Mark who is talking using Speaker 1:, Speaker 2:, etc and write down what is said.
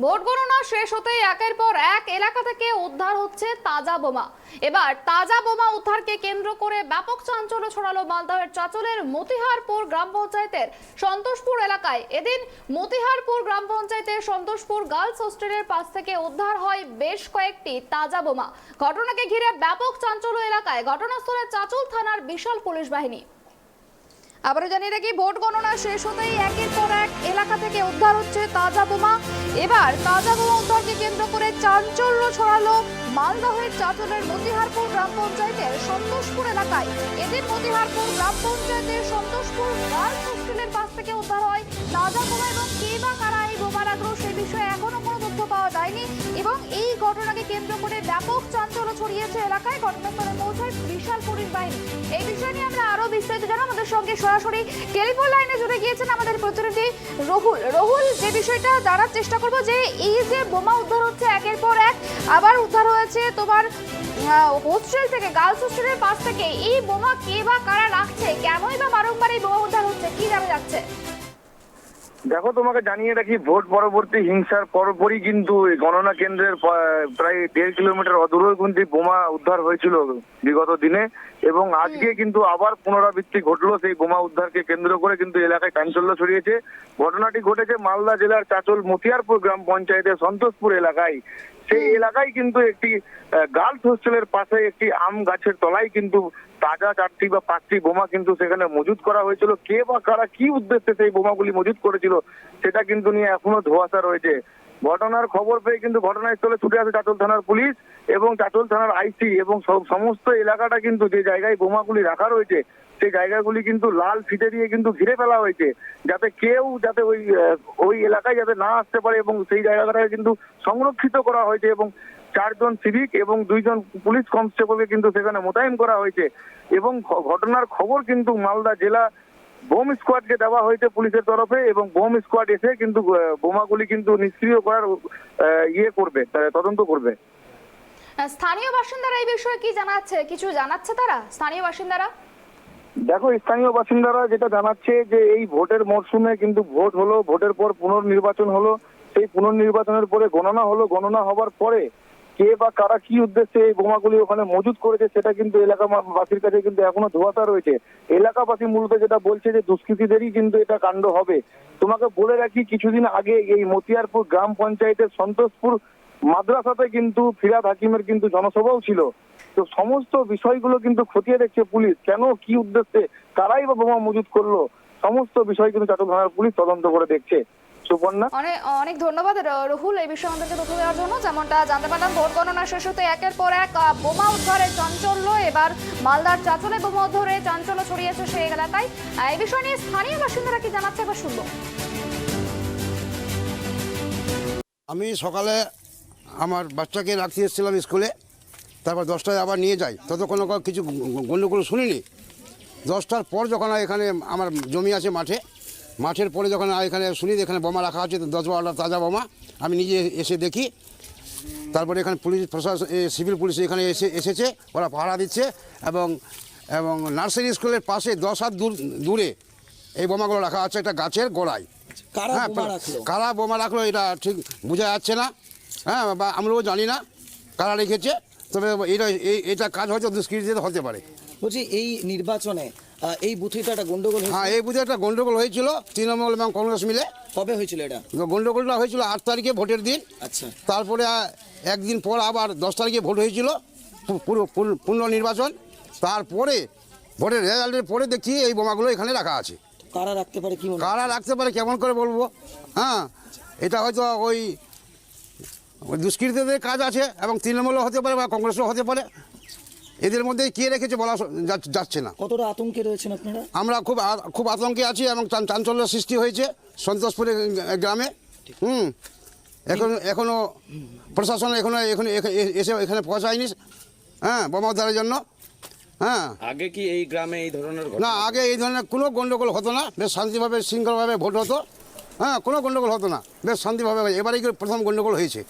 Speaker 1: Vote গণনা শেষ হতেই একের পর এক এলাকা থেকে উদ্ধার হচ্ছে তাজা বোমা। এবার তাজা বোমা উদ্ধারকে কেন্দ্র করে ব্যাপক চাঞ্চল্য ছড়ালো মালদহের চাঁচলের মতিহারপুর গ্রাম পঞ্চায়েতের সন্তোষপুর এলাকায়। এদিন মতিহারপুর গ্রাম পঞ্চায়েতের সন্তোষপুর গার্লস হোস্টেলের পাশ থেকে উদ্ধার হয় বেশ কয়েকটি তাজা বোমা। ঘটনাকে ঘিরে ব্যাপক চাঞ্চল্য এলাকায়। ঘটনাস্থলে চাঁচল থানার বিশাল পুলিশ বাহিনী। আবারও জানিয়ে রাখি, ভোট গণনা শেষ হতেই একের পর এক এলাকা থেকে উদ্ধার হচ্ছে তাজা বোমা। এবার তাজা বোমা উদ্ধারকে কেন্দ্র করে চাঞ্চল্য ছড়ালো মালদহের চাঁচলের মতিহারপুর গ্রাম পঞ্চায়েতের সন্তোষপুর এলাকায়। এদিন মতিহারপুর গ্রাম পঞ্চায়েতের সন্তোষপুর গার্লস হোস্টেলের পাশ থেকে উদ্ধার হয় তাজা বোমা এবং কে বা কারা এই বোমা রাখলো সে বিষয়ে এখনো কোনো তথ্য পাওয়া যায়নি এবং এই ঘটনাকে কেন্দ্র করে ব্যাপক চাঞ্চল্য ছড়িয়েছে এলাকায়। ঘটনাস্থলে পৌঁছায় বিশাল পুলিশ বাহিনী। এই বিষয় নিয়ে আমরা আরো বিস্তারিত জানাবো। আমাদের সঙ্গে সরাসরি টেলিফোন লাইনে জুড়ে গিয়েছেন আমাদের প্রতিনিধি রহুল। যে বিষয়টা জানার চেষ্টা করব যে এই যে বোমা উদ্ধার হচ্ছে একের পর এক, আবার উদ্ধার হয়েছে তোমার হোস্টেল থেকে, গার্লস হোস্টেলের পাশ থেকে, এই বোমা কে বা কারা রাখছে, কেনই বা বারংবার এই বোমা উদ্ধার হচ্ছে, কি জানা যাচ্ছে?
Speaker 2: দেখো, তোমাকে জানিয়ে রাখি, ভোট পরবর্তী হিংসার পরপরই কিন্তু গণনা কেন্দ্রের প্রায় 1.5 কিলোমিটার অদূরে কিন্তু বোমা উদ্ধার হয়েছিল বিগত দিনে, এবং আজকে কিন্তু আবার পুনরাবৃত্তি ঘটলো সেই বোমা উদ্ধারকে কেন্দ্র করে কিন্তু এলাকায় চাঞ্চল্য ছড়িয়েছে। ঘটনাটি ঘটেছে মালদা জেলার চাঁচল মতিহারপুর গ্রাম পঞ্চায়েতের সন্তোষপুর এলাকায়। সেই এলাকায় কিন্তু একটি গার্লস হোস্টেলের পাশে একটি আম গাছের তলায় কিন্তু তাজা 4টি বা 5টি বোমা কিন্তু সেখানে মজুত করা হয়েছিল। কে বা কারা কি উদ্দেশ্যে সেই বোমাগুলি মজুত করেছিল সেটা কিন্তু নিয়ে এখনো ধোঁয়াশা রয়েছে। ঘটনার খবর পেয়ে কিন্তু ঘটনাস্থলে ছুটে আসে চাঁচল থানার পুলিশ এবং চাঁচল থানার আইসি, এবং সমস্ত এলাকাটা কিন্তু যে জায়গায় বোমাগুলি রাখা রয়েছে সেই জায়গাগুলি কিন্তু লাল ফিতে দিয়ে কিন্তু ঘিরে ফেলা হয়েছে, যাতে কেউ যাতে ওই এলাকায় যাতে না আসতে পারে, এবং সেই জায়গাটাকে কিন্তু সংরক্ষিত করা হয়েছে এবং 4 জন সিভিক এবং 2 জন পুলিশ কনস্টেবলকে কিন্তু সেখানে মোতায়েন করা হয়েছে। এবং ঘটনার খবর কিন্তু মালদা জেলা বোম স্কোয়াডকে দেওয়া হয়েছে পুলিশের তরফে, এবং বোম স্কোয়াড এসে কিন্তু বোমাগুলি কিন্তু নিষ্ক্রিয় করার করবে, তদন্ত করবে।
Speaker 1: স্থানীয় বাসিন্দারা এই বিষয়ে কি জানাচ্ছে, কিছু জানাচ্ছে তারা স্থানীয় বাসিন্দারা?
Speaker 2: দেখো, স্থানীয় বাসিন্দারা যেটা জানাচ্ছে যে এই ভোটের মরশুমে কিন্তু ভোট হলো, ভোটের পর পুনর্নির্বাচন হলো, সেই পুনর্নির্বাচনের পরে গণনা হলো, গণনা হবার পরে কে বা কারা কি উদ্দেশ্যে এই বোমাগুলি ওখানে মজুত করেছে সেটা কিন্তু এলাকাবাসীর কাছে কিন্তু এখনো ধোঁয়াশা রয়েছে। এলাকাবাসী মূলত যেটা বলছে যে দুষ্কৃতীদেরই কিন্তু এটা কাণ্ড হবে। তোমাকে বলে রাখি, কিছুদিন আগে এই মতিহারপুর গ্রাম পঞ্চায়েতের সন্তোষপুর মাদ্রাসাতে কিন্তু ফিরাদ হাকিমের কিন্তু জনসভাও ছিল। তো সমস্ত বিষয়গুলো কিন্তু খতিয়ে দেখছে পুলিশ, কেন কি উদ্দেশ্যে কারাই বা বোমা মজুত করলো, সমস্ত বিষয় কিন্তু চাঁচল থানার পুলিশ তদন্ত করে দেখছে।
Speaker 1: অনেক ধন্যবাদ রহুল এই বিষয়ে আমাদেরকে তথ্য দেওয়ার জন্য। যেমনটা জানতে পারলাম, ভোট গণনা শেষ হতে একের পর এক বোমা উদ্ধারের চাঞ্চল্য। এবার মালদার চাঁচলে বোমা উদ্ধারে চাঞ্চল্য ছড়িয়েছে সেই এলাকায়। এই বিষয় নিয়ে স্থানীয় বাসিন্দারা কি জানাচ্ছে এবার শুনবো।
Speaker 3: আমি সকালে আমার বাচ্চাকে রাখতে এসেছিলাম স্কুলে, তারপর 10টায় আবার নিয়ে যাই, ততক্ষণ কিছু গণ্ডগোল শুনিনি। 10টার পর যখন এখানে আমার জমি আছে মাঠের পরে যখন এখানে শুনি এখানে বোমা রাখা আছে, 10-12টা তাজা বোমা, আমি নিজে এসে দেখি। তারপরে এখানে পুলিশ প্রশাসন, সিভিল পুলিশ এখানে এসেছে, ওরা পাহারা দিচ্ছে, এবং নার্সারি স্কুলের পাশে 10 হাত দূরে এই বোমাগুলো রাখা আছে একটা গাছের গোড়ায়। কারা বোমা রাখলো এটা ঠিক বোঝা যাচ্ছে না, হ্যাঁ, বা আমরাও জানি না কারা রেখেছে, তবে এটা কাজ হয়তো দুষ্কৃতীদের হতে পারে।
Speaker 4: বলছি, এই নির্বাচনে এই বুথে একটা গন্ডগোল,
Speaker 3: হ্যাঁ, এই বুথে একটা গন্ডগোল হয়েছিল তৃণমূল এবং কংগ্রেস মিলে।
Speaker 4: কবে হয়েছিল এটা?
Speaker 3: গন্ডগোলটা হয়েছিল 8 তারিখে ভোটের দিন।
Speaker 4: আচ্ছা,
Speaker 3: তারপরে একদিন পর আবার 10 তারিখে ভোট হয়েছিল পূর্ণ নির্বাচন। তারপরে ভোটের রেজাল্টের পরে দেখি এই বোমাগুলো এখানে রাখা আছে।
Speaker 4: কারা রাখতে পারে, কি
Speaker 3: কারা রাখতে পারে কেমন করে বলবো, হ্যাঁ, এটা হয়তো ওই দুষ্কৃতীদের কাজ আছে, এবং তৃণমূলও হতে পারে বা কংগ্রেসও হতে পারে, এদের মধ্যে কে রেখেছে বলা যাচ্ছে না।
Speaker 4: কতটা আতঙ্কে রয়েছেন আপনারা? আমরা
Speaker 3: খুব আতঙ্কে আছি, এবং চাঞ্চল্যের সৃষ্টি হয়েছে সন্তোষপুরের গ্রামে। এখনো প্রশাসন এসে এখানে পৌঁছায়নি, হ্যাঁ, বোমা উদ্ধারের জন্য। হ্যাঁ,
Speaker 5: আগে কি এই গ্রামে এই ধরনের
Speaker 3: না, আগে এই ধরনের কোনো গণ্ডগোল হতো না, বেশ শান্তিভাবে শৃঙ্খলভাবে ভোট হতো, হ্যাঁ, কোনো গণ্ডগোল হতো না, বেশ শান্তিভাবে। এবারেই প্রথম গণ্ডগোল হয়েছে।